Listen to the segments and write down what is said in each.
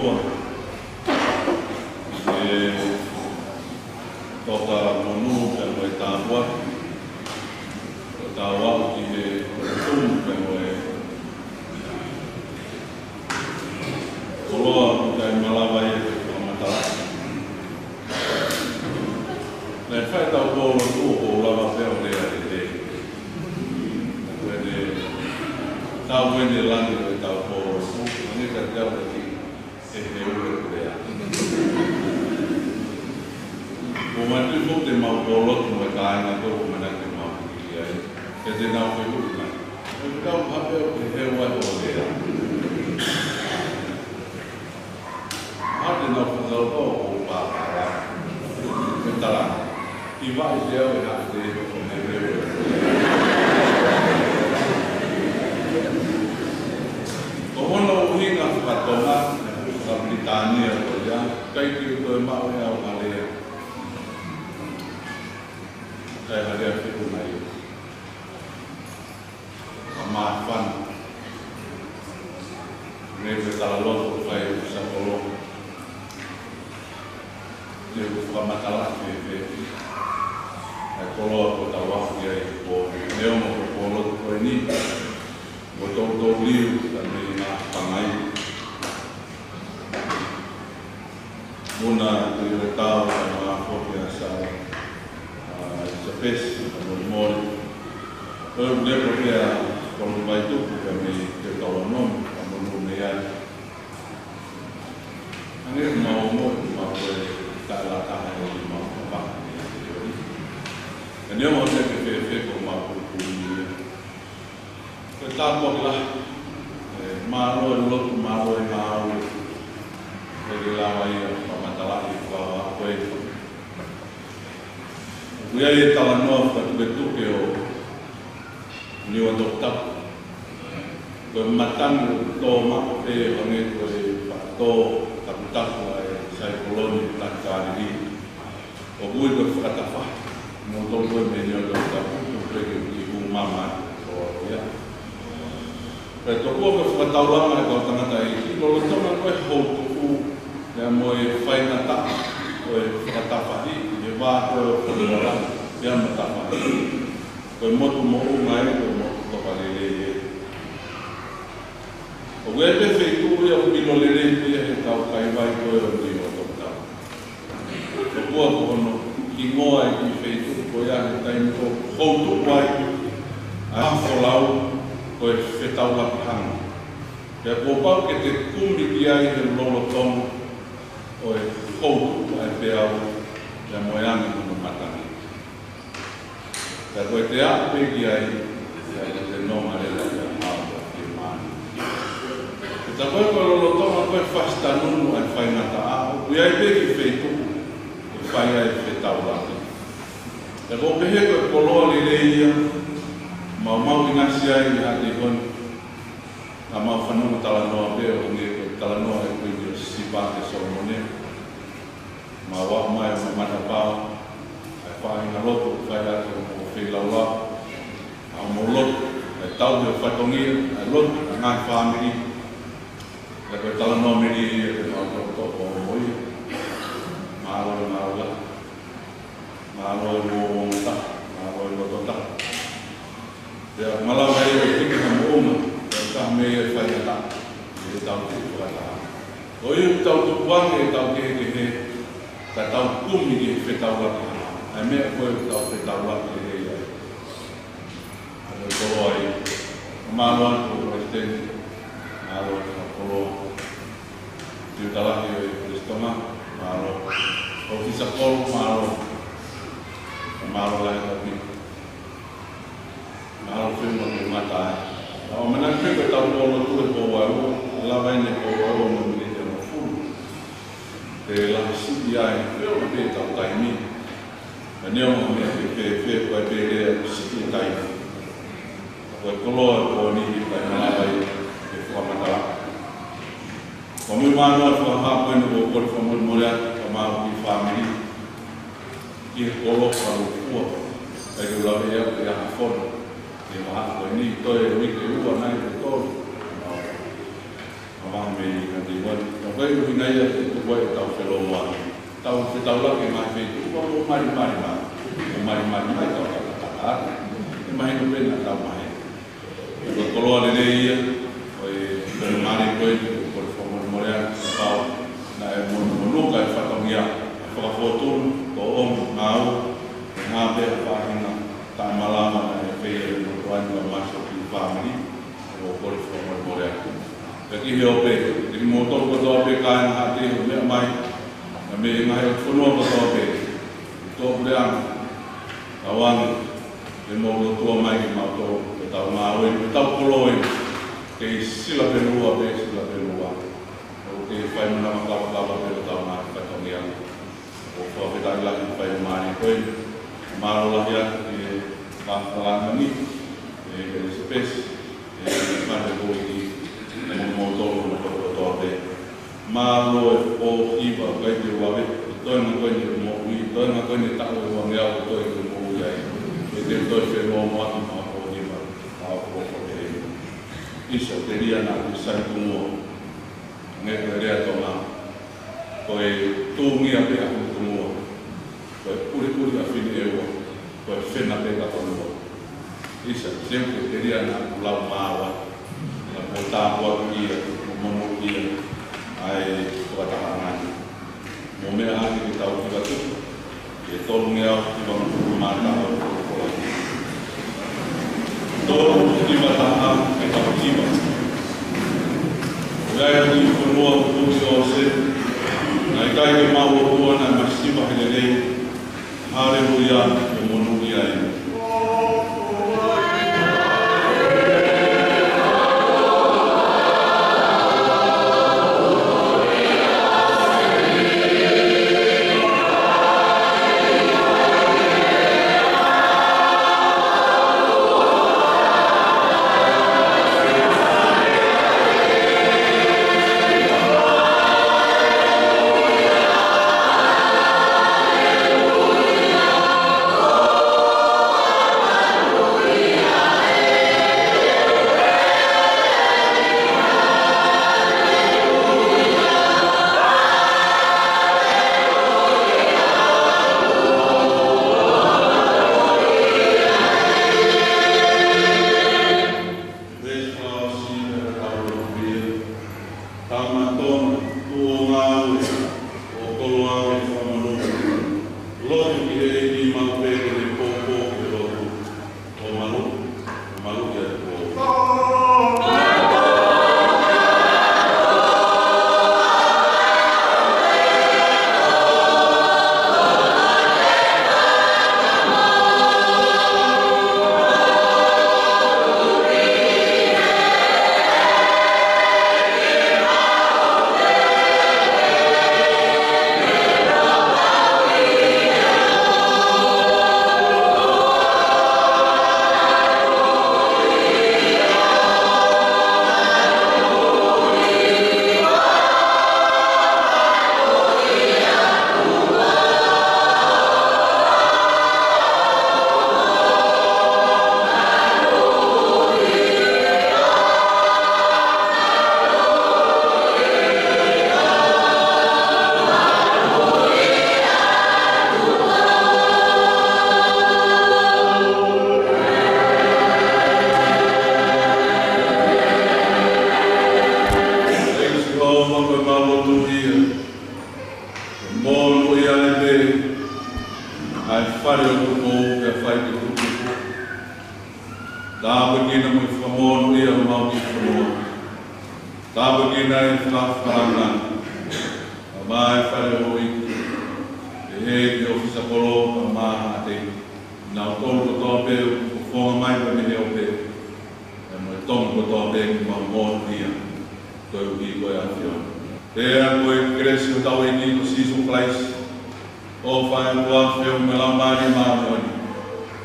tua. E toka monu ka mo tāua. Tāua ki he tumu ka mo e. Koloa ka i malawa e ka matala. Nei whai tau kōla tua o lawa pēo rea e te. Tau wene langi o tau kōla tua. Ni ka te au ki e he ue rea. O matu fo te mau kōlotu mai ka aina tōku mana te mau ki ai. Ke te nau ke luka. E kau hape o ke he wai o rea. Hate nau whakau o pāpara. E tala. I vai te au e hake te o me reo. Ko hono uhinga whakatonga, ka Britania ko ia, kai ki o koe mau e au halea. Kai halea whiku mai. Ka maa whana. Nei te tala loto whai o Sapolo. Te whamatala ke whiku. Ai koloa ko ta wahi ai ko neongo ko koloa koe ni. Ko tō liu ka mei ngā whangai. Muna te ure tāu ka ngā whoki a sa pesi ka mori mori. Koe lepo pia koloa mai tuku ka mei te taua nomi ka monu nei ai. Ange mau mori mau koe ka la taha e li mau ka waka. E neo mo te ke ko mau kukuni. Koe tāpua ki la. Māro e lotu, māro e māro. Koe ki lawa ia whamatalahi whawa koe. Koe ai e tala noa whatuke tuke o niwa toktapu. Koe matangu tō mako te wange koe whakatō takutapu ai sai koloni takariri. O kui koe whakatawha. Mo tōku e me niwa toktapu. Koe ki umama o ia. Pei tōku o ka whakatauranga e kau tangata i ki. Lolo tōna koe hou tuku. Nea mo e whaina taka. Koe whakatawhahi. E wā koe o whanora. Ia matawhahi. Koe motu mo unga e koe motu toka lele e. O wea te wheiku ia o mino lele ia he tau kai vai koe o niwa tōktau. Tōku o kono ki ngoa e ki wheiku koe a he taimi o hou tuku ai. A hawholau. Koe whetau lapi hanga. Pea kōpau ke te kumi ki ai he lolo tonga o e houtu ai peau pea moe angi munu matani. Pea koe te ape ki ai pea te noma rela pea hawa ki mani. E ta koe koe lolo tonga koe whastanunu ai whaingata aho. Kui ai pe ki wheituku e whai ai whetau lapi. Pea koe pehe koe koloa li reia mau ingasi ai ni hati kon a mau whanunga tala noa peo nge ko tala noa e kui ni o sipate Solomone ma wak mai o mata pao ai whainga loto whai ake o mo whilaula a mo loto ai tau de o whatongia ai loto a ngai whamiri e koe tala noa meri e koe mau toko o moi maaro e marola maaro e mo wongta maaro e lotota. Pea malawa e o tiki na moonga, pea ka mei e whainata, e tau te whainata. O iu tau tukuange e tau ke he, ka tau kumi ki he whetau laki hana. Ai mea koe tau whetau laki e hei ai. Ano e kolo ai, māloan ko presidente, māloan ka kolo, tiu talaki o e Kristonga, mālo, o tisa kolo, mālo lai tau Nāro whima ki matai. O mana whima tau kolo tue ko waro, lawa ene ko waro mo mene te no furu. Te lahi sidi ai, whio na pe tau taimi. Ma neo mo mea te whe koe pe rea sidi taimi. Koe koloa ko ni i kai malawa i te whamatala. Ko mui mānoa whaha koe no ko kore whamuri morea, ka māro ki whamiri. Ki he kolo karu kua. Kai ke ulawe ea ke aha whono. Te maha koe ni toe wike ua nai te tōru. Ma waha me i ka te wani. Ka vai o vinai e tu vai tau whelo moa. Tau la ke mai whetu, o mari tau kata. E mai no pena tau mai. E koloa le ia, oi pelo mari koe, por favor morea, pau, na e monuka e whatangia, whakafotun, ko om, ngau, e ngā pēra whāhinga, tā malama na e whea no tuainga maso ki whamiri, o por favor morea. E ki heo pē, e ki mōtoro katoa pē kāina hā te ho mea mai, na me e ngai o whanua katoa pē, i tō pureanga, awangi, e mōro tua mai ki mātou, e tau ngā oi, e tau koloi, kei sila penua pē, sila penua. O te whai mana makawa pē o tau ngā whatongia. O whawhetai laki whai maani koe, māro lahi atu e whawhalanga ni, e kere se pes, e whare hoi ki, e mōtoro no katoa pē. Māro e o hiwa kai te wawe, e toina koe ni mo ui, toina koe ni tako e wangi au, toi te mo ui ai. E te toi whenua moati ma o hiwa, a o koko e hei. Isa te ria nā te sai kumua, nge koe rea tō ngā. Koe tūngia pe a kumua, koe puri a whini e ua, koe whena pe ka tonua. Isa, sempre te ria nā kulau māwa, na po tāpua kia, mo mono kia, ai tuataha ngani. Mo mea haki ki tau kiwa tuku, e tolungi au ki wangu mātaha o kokola. Tolu kiwa taha e tau kiwa. Gai ni whanua kuki o se, nai kai ke mau o tua nai masiwa hele rei, hare huia e monu i ai.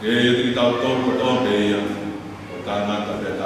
Ke ia tiki tau tōku tōke ia, o tā ngata pēta.